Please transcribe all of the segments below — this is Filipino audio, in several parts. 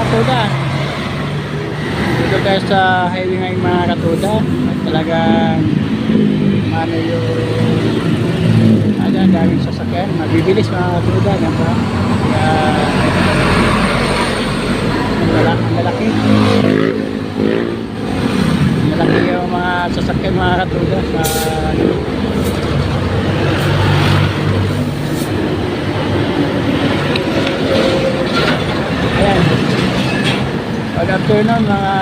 katuda. Dito tayo sa highway ngayon mga katuda. At talagang ano yung daming sasakyan. Mabibilis mga katuda. Ganda. Kaya ang lalaki. Malaki yung mga sasakyan mga katuda sa ayan. Good afternoon mga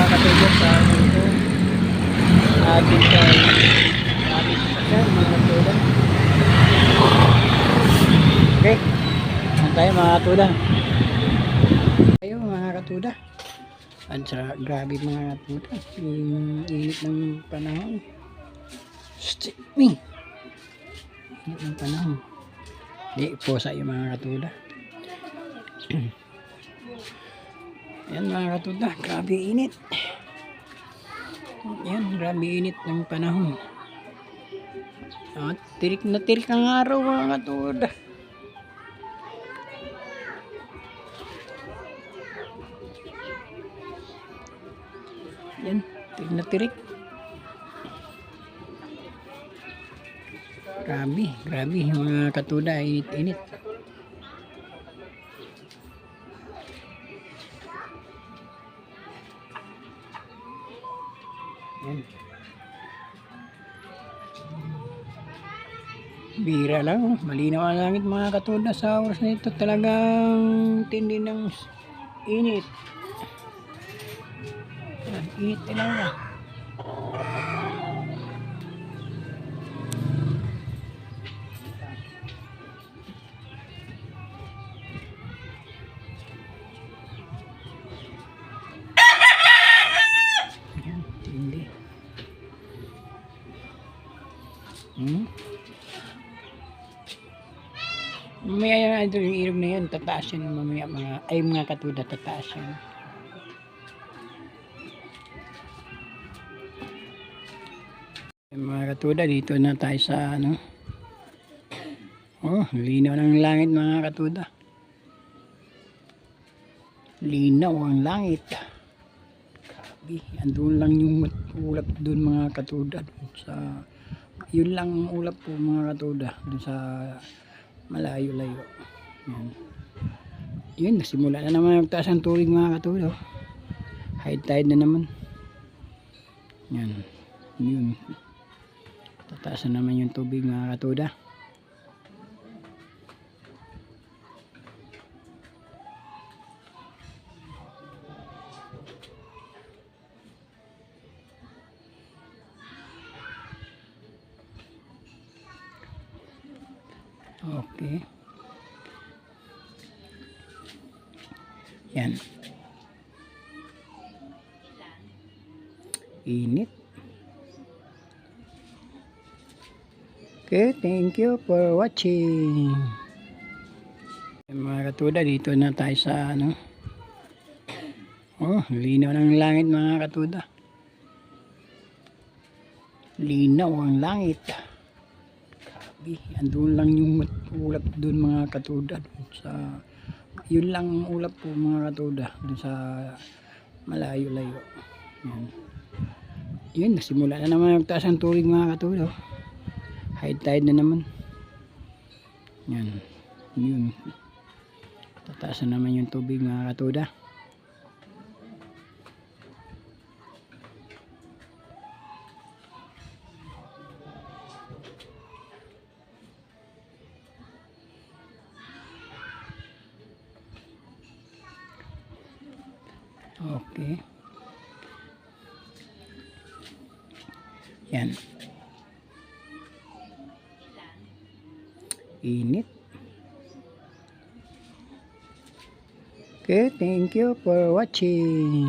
katuda sa ito ating sasakyan mga katuda. Okay, saan tayo mga katuda? Tayo mga katuda. At sa grabe mga katuda, yung init ng panahon. Init ng panahon. Di po sa iyo mga katuda. Yan mga katuda, grabe init. Yan, grabe init ng panahon. At tirik na tirik ang araw mga katuda. Yan, tirik na tirik. Grabe mga katuda, init-init. Yan. Bira lang, malinaw ang langit mga katuda sa oras na ito. Talagang tindi ng init. Yan, init talaga. Yan, tindi. Mamaya yan, yung ilog na yan, tataas yan mamaya mga katuda, tataas yan. Mga katuda, dito na tayo sa ano. Oh, linaw ng langit mga katuda. Linaw ang langit. Grabe, andun lang yung ulap dun mga katuda. Sa, yun lang ang ulap po mga katuda. Dun sa malayo-layo. Yan. Yun, nasimula na naman magtaas ang tubig mga katuda. High tide na naman. Yan. Yun. Tataas na naman yung tubig mga katuda. Okay. Yan. Init. Okay, thank you for watching. Mga katuda, dito na tayo sa ano. Oh, linaw ng langit mga katuda. Linaw ang langit. Grabe, andun lang yung ulap dun mga katuda. Sa, yun lang ang ulap po mga katuda. Dun sa malayo-layo. Yan. Yun, nasimula na naman magtaas ang tubig mga katuda. High tide na naman. Yan. Yun. Tataas na naman yung tubig mga katuda. Okay. Yan. Init. Okay, thank you for watching.